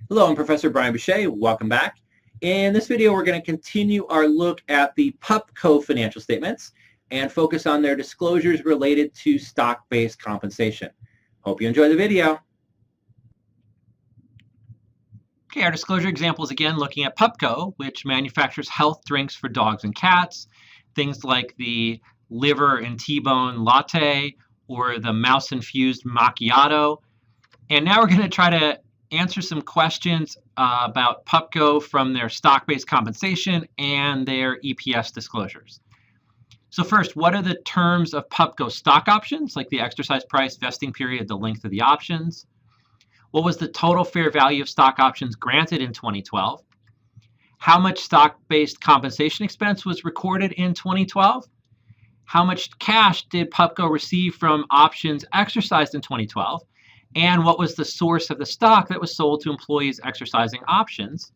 Hello, I'm Professor Brian Boucher. Welcome back. In this video, we're going to continue our look at the PUPCO financial statements and focus on their disclosures related to stock-based compensation. Hope you enjoy the video. Okay, our disclosure example is again looking at PUPCO, which manufactures health drinks for dogs and cats, things like the liver and T-bone latte or the mouse-infused macchiato. And now we're going to try to answer some questions about PUPCO from their stock-based compensation and their EPS disclosures. So first, what are the terms of PUPCO stock options, like the exercise price, vesting period, the length of the options? What was the total fair value of stock options granted in 2012? How much stock-based compensation expense was recorded in 2012? How much cash did PUPCO receive from options exercised in 2012? And what was the source of the stock that was sold to employees exercising options?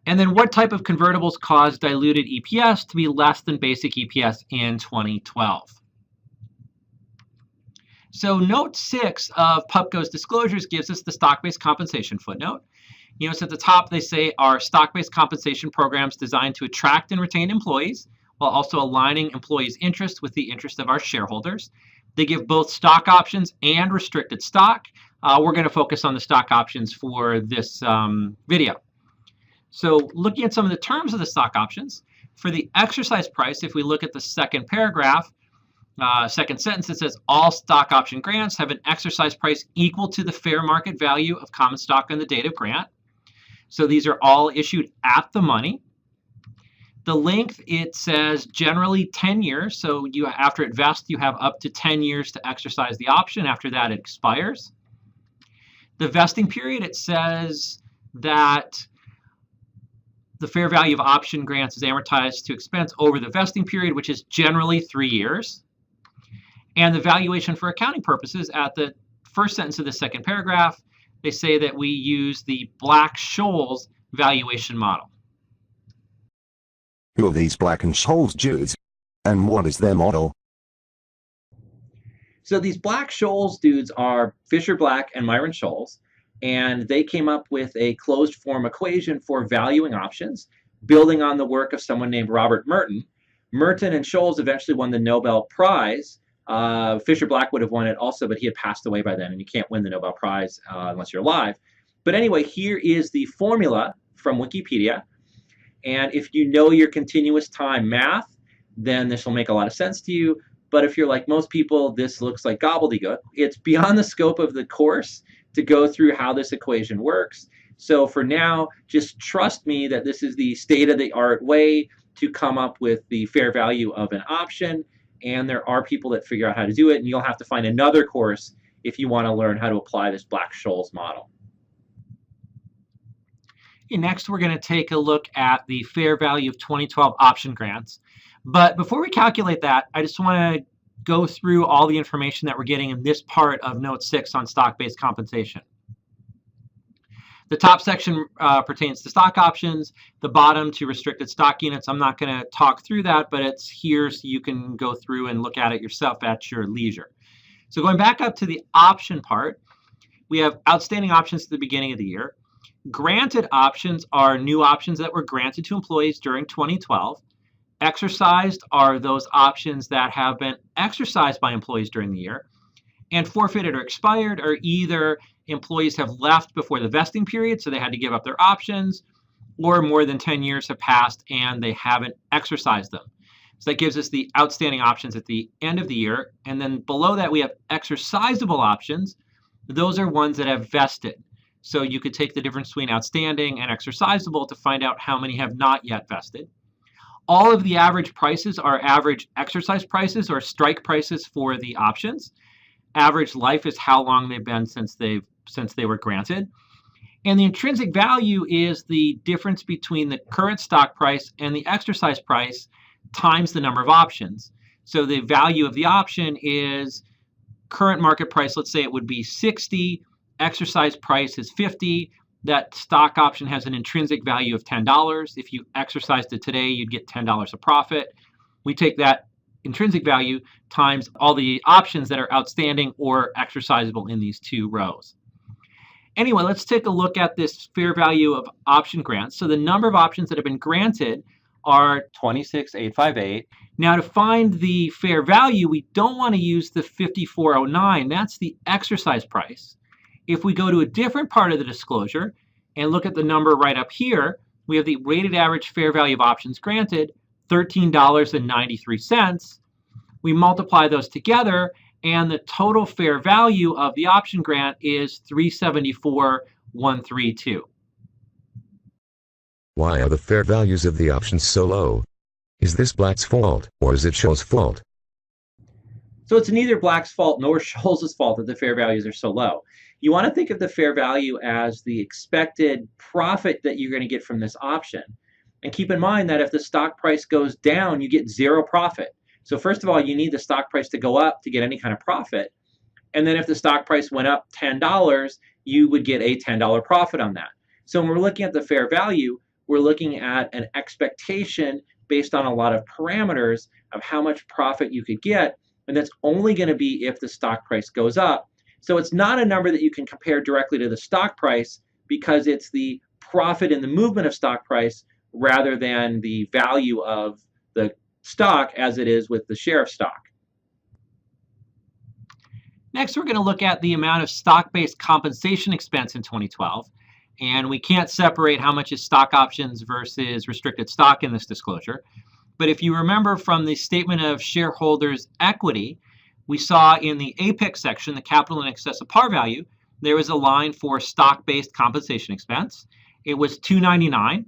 And then what type of convertibles caused diluted EPS to be less than basic EPS in 2012? So note 6 of PUPCO's disclosures gives us the stock-based compensation footnote. You notice at the top they say our stock-based compensation programs designed to attract and retain employees while also aligning employees' interests with the interest of our shareholders. They give both stock options and restricted stock. We're going to focus on the stock options for this video. So looking at some of the terms of the stock options, for the exercise price, if we look at the second paragraph, second sentence, it says all stock option grants have an exercise price equal to the fair market value of common stock on the date of grant. So these are all issued at the money. The length, it says generally 10 years. So after it vests, you have up to 10 years to exercise the option. After that, it expires. The vesting period, it says that the fair value of option grants is amortized to expense over the vesting period, which is generally 3 years. And the valuation for accounting purposes, at the first sentence of the second paragraph, they say that we use the Black-Scholes valuation model. Who are these Black-Scholes dudes? And what is their model? So these Black-Scholes dudes are Fisher Black and Myron Scholes, and they came up with a closed form equation for valuing options, building on the work of someone named Robert Merton. Merton and Scholes eventually won the Nobel Prize. Fisher Black would have won it also, but he had passed away by then, and you can't win the Nobel Prize unless you're alive. But anyway, here is the formula from Wikipedia. And if you know your continuous time math, then this will make a lot of sense to you. But if you're like most people, this looks like gobbledygook. It's beyond the scope of the course to go through how this equation works. So for now, just trust me that this is the state-of-the-art way to come up with the fair value of an option. And there are people that figure out how to do it. And you'll have to find another course if you want to learn how to apply this Black-Scholes model. Next, we're going to take a look at the fair value of 2012 option grants. But before we calculate that, I just want to go through all the information that we're getting in this part of Note 6 on stock-based compensation. The top section pertains to stock options, the bottom to restricted stock units. I'm not going to talk through that, but it's here so you can go through and look at it yourself at your leisure. So going back up to the option part, we have outstanding options at the beginning of the year. Granted options are new options that were granted to employees during 2012. Exercised are those options that have been exercised by employees during the year. And forfeited or expired are either employees have left before the vesting period, so they had to give up their options, or more than 10 years have passed and they haven't exercised them. So that gives us the outstanding options at the end of the year. And then below that, we have exercisable options. Those are ones that have vested. So you could take the difference between outstanding and exercisable to find out how many have not yet vested. All of the average prices are average exercise prices or strike prices for the options. Average life is how long they've been since they were granted. And the intrinsic value is the difference between the current stock price and the exercise price times the number of options. So the value of the option is current market price. Let's say it would be 60. Exercise price is 50. That stock option has an intrinsic value of $10. If you exercised it today, you'd get $10 of profit. We take that intrinsic value times all the options that are outstanding or exercisable in these two rows. Anyway, let's take a look at this fair value of option grants. So the number of options that have been granted are 26,858. Now to find the fair value, we don't want to use the 5409. That's the exercise price. If we go to a different part of the disclosure and look at the number right up here, we have the weighted average fair value of options granted, $13.93. We multiply those together, and the total fair value of the option grant is $374,132. Why are the fair values of the options so low? Is this Black's fault, or is it Scholl's fault? So it's neither Black's fault nor Scholl's fault that the fair values are so low. You want to think of the fair value as the expected profit that you're going to get from this option. And keep in mind that if the stock price goes down, you get zero profit. So first of all, you need the stock price to go up to get any kind of profit. And then if the stock price went up $10, you would get a $10 profit on that. So when we're looking at the fair value, we're looking at an expectation based on a lot of parameters of how much profit you could get. And that's only going to be if the stock price goes up. So it's not a number that you can compare directly to the stock price because it's the profit in the movement of stock price rather than the value of the stock as it is with the share of stock. Next, we're going to look at the amount of stock-based compensation expense in 2012. And we can't separate how much is stock options versus restricted stock in this disclosure. But if you remember from the statement of shareholders' equity, we saw in the APIC section, the capital in excess of par value, there was a line for stock-based compensation expense. It was $299.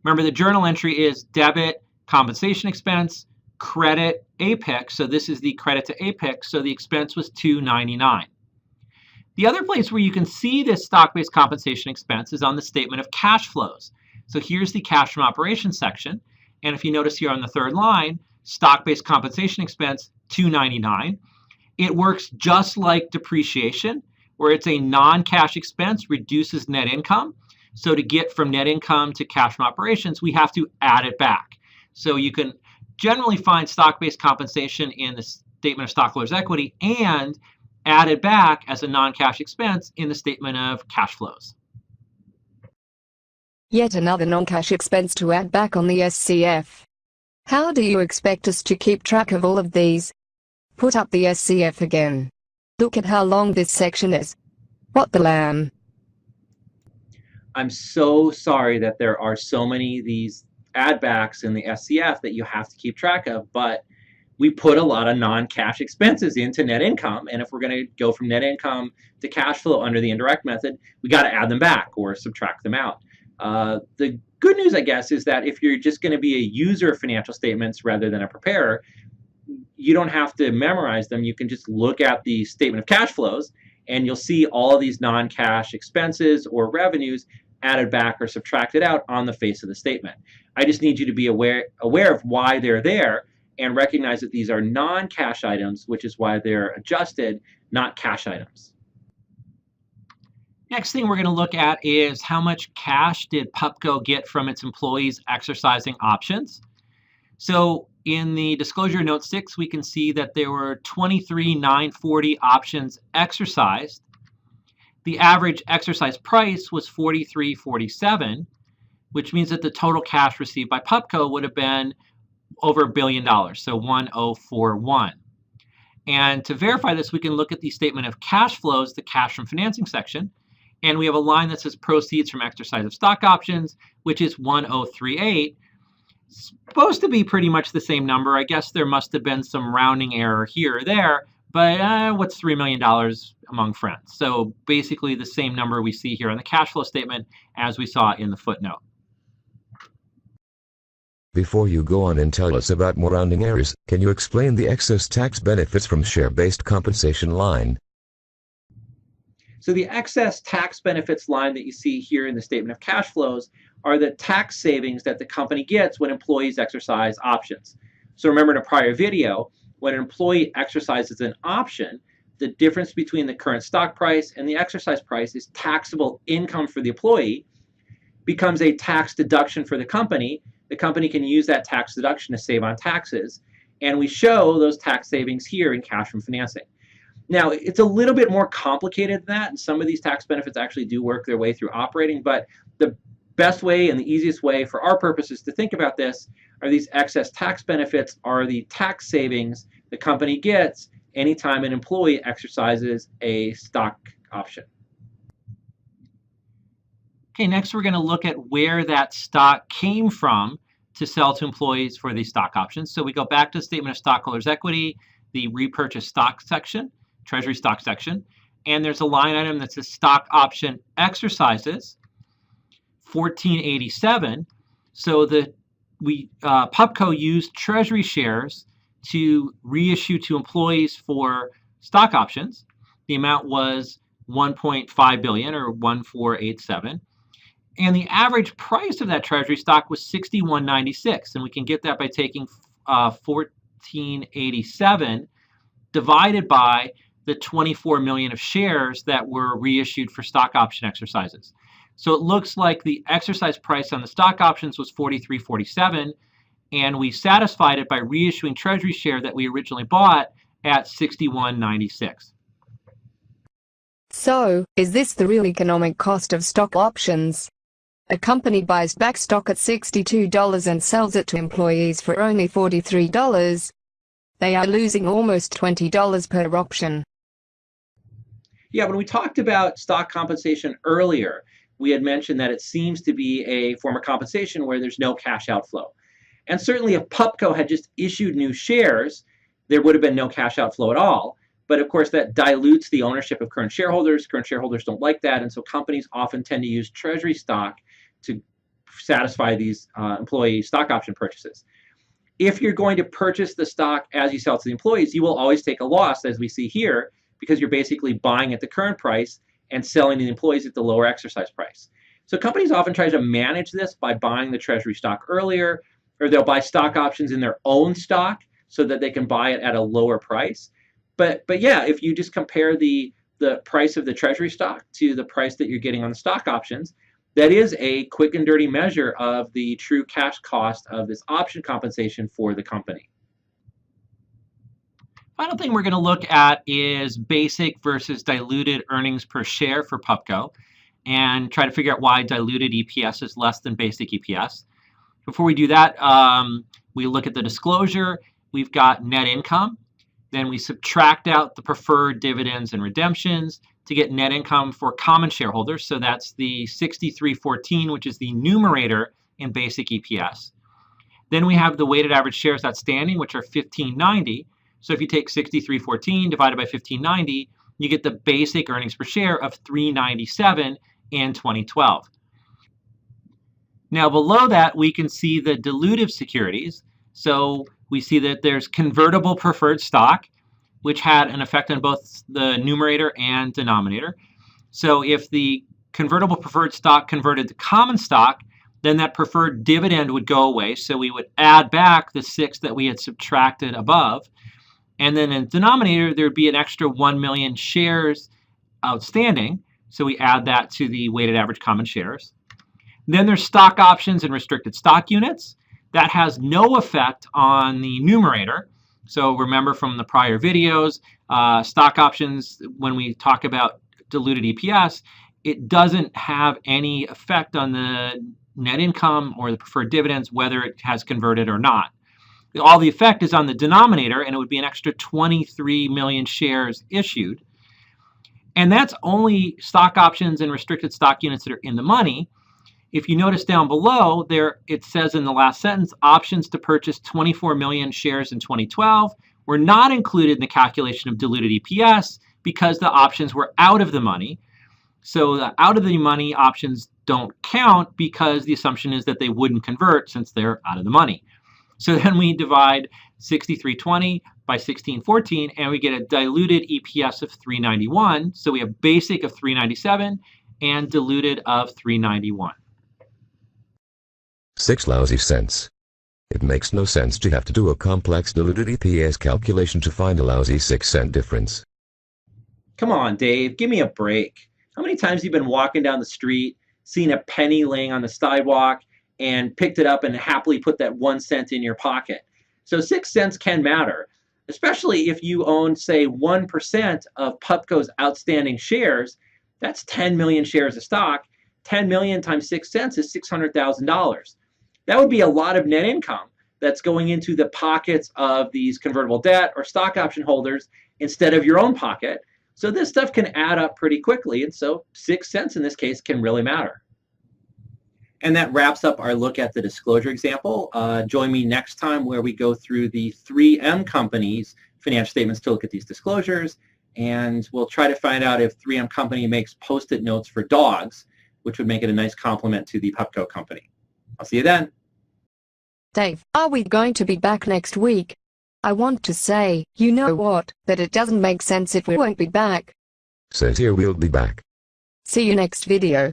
Remember, the journal entry is debit compensation expense, credit APIC. So this is the credit to APIC. So the expense was $299. The other place where you can see this stock-based compensation expense is on the statement of cash flows. So here's the cash from operations section. And if you notice here on the third line, stock-based compensation expense, $299. It works just like depreciation, where it's a non-cash expense, reduces net income. So to get from net income to cash from operations, we have to add it back. So you can generally find stock-based compensation in the statement of stockholders' equity and add it back as a non-cash expense in the statement of cash flows. Yet another non-cash expense to add back on the SCF. How do you expect us to keep track of all of these? Put up the SCF again. Look at how long this section is. What the lamb? I'm so sorry that there are so many of these add backs in the SCF that you have to keep track of, but we put a lot of non-cash expenses into net income, and if we're going to go from net income to cash flow under the indirect method, we got to add them back or subtract them out. The good news, I guess, is that if you're just going to be a user of financial statements rather than a preparer, you don't have to memorize them. You can just look at the statement of cash flows, and you'll see all of these non-cash expenses or revenues added back or subtracted out on the face of the statement. I just need you to be aware of why they're there and recognize that these are non-cash items, which is why they're adjusted, not cash items. Next thing we're going to look at is how much cash did Pupco get from its employees exercising options. So in the disclosure note 6, we can see that there were 23,940 options exercised. The average exercise price was $43.47, which means that the total cash received by Pupco would have been over $1 billion, so 1041. And to verify this, we can look at the statement of cash flows, the cash from financing section, and we have a line that says proceeds from exercise of stock options, which is 1038. Supposed to be pretty much the same number. I guess there must have been some rounding error here or there, but what's $3 million among friends? So basically the same number we see here on the cash flow statement as we saw in the footnote. Before you go on and tell us about more rounding errors, can you explain the excess tax benefits from share-based compensation line? So the excess tax benefits line that you see here in the statement of cash flows are the tax savings that the company gets when employees exercise options. So remember in a prior video, when an employee exercises an option, the difference between the current stock price and the exercise price is taxable income for the employee, becomes a tax deduction for the company. The company can use that tax deduction to save on taxes, and we show those tax savings here in cash from financing. Now, it's a little bit more complicated than that, and some of these tax benefits actually do work their way through operating, but the best way and the easiest way for our purposes to think about this are these excess tax benefits are the tax savings the company gets anytime an employee exercises a stock option. Okay, next we're going to look at where that stock came from to sell to employees for these stock options. So we go back to the statement of stockholders' equity, the repurchased stock section, treasury stock section, and there's a line item that says stock option exercises, 1487. So Pupco used treasury shares to reissue to employees for stock options. The amount was 1.5 billion or 1487. And the average price of that treasury stock was $61.96. And we can get that by taking 1487 divided by the 24 million of shares that were reissued for stock option exercises. So it looks like the exercise price on the stock options was $43.47, and we satisfied it by reissuing treasury share that we originally bought at $61.96. So, is this the real economic cost of stock options? A company buys back stock at $62 and sells it to employees for only $43. They are losing almost $20 per option. Yeah, when we talked about stock compensation earlier, we had mentioned that it seems to be a form of compensation where there's no cash outflow. And certainly if Pupco had just issued new shares, there would have been no cash outflow at all. But of course, that dilutes the ownership of current shareholders. Current shareholders don't like that. And so companies often tend to use treasury stock to satisfy these employee stock option purchases. If you're going to purchase the stock as you sell to the employees, you will always take a loss, as we see here, because you're basically buying at the current price and selling to the employees at the lower exercise price. So companies often try to manage this by buying the treasury stock earlier, or they'll buy stock options in their own stock so that they can buy it at a lower price. But yeah, if you just compare the price of the treasury stock to the price that you're getting on the stock options, that is a quick and dirty measure of the true cash cost of this option compensation for the company. Final thing we're going to look at is basic versus diluted earnings per share for Pupco and try to figure out why diluted EPS is less than basic EPS. Before we do that, we look at the disclosure. We've got net income. Then we subtract out the preferred dividends and redemptions to get net income for common shareholders. So that's the 6314, which is the numerator in basic EPS. Then we have the weighted average shares outstanding, which are 1590. So if you take 6314 divided by 1590, you get the basic earnings per share of 397 in 2012. Now below that, we can see the dilutive securities. So we see that there's convertible preferred stock, which had an effect on both the numerator and denominator. So if the convertible preferred stock converted to common stock, then that preferred dividend would go away. So we would add back the 6 that we had subtracted above. And then in the denominator, there would be an extra 1 million shares outstanding. So we add that to the weighted average common shares. Then there's stock options and restricted stock units. That has no effect on the numerator. So remember from the prior videos, stock options, when we talk about diluted EPS, it doesn't have any effect on the net income or the preferred dividends, whether it has converted or not. All the effect is on the denominator, and it would be an extra 23 million shares issued. And that's only stock options and restricted stock units that are in the money. If you notice down below, there it says in the last sentence, options to purchase 24 million shares in 2012 were not included in the calculation of diluted EPS because the options were out of the money. So the out of the money options don't count because the assumption is that they wouldn't convert since they're out of the money. So then we divide 6320 by 1614 and we get a diluted EPS of 391. So we have basic of 397 and diluted of 391. 6 lousy cents. It makes no sense to have to do a complex diluted EPS calculation to find a lousy 6-cent difference. Come on, Dave, give me a break. How many times have you been walking down the street, seen a penny laying on the sidewalk, and picked it up and happily put that 1 cent in your pocket? So 6 cents can matter. especially if you own, say, 1% of Pupco's outstanding shares. That's 10 million shares of stock. 10 million times 6 cents is $600,000. That would be a lot of net income that's going into the pockets of these convertible debt or stock option holders instead of your own pocket. So this stuff can add up pretty quickly. And so 6 cents in this case can really matter. And that wraps up our look at the disclosure example. Join me next time where we go through the 3M company's financial statements to look at these disclosures. And we'll try to find out if 3M company makes Post-it notes for dogs, which would make it a nice complement to the Pupco company. I'll see you then. Dave, are we going to be back next week? I want to say, you know what, that it doesn't make sense if we won't be back. Says here we'll be back. See you next video.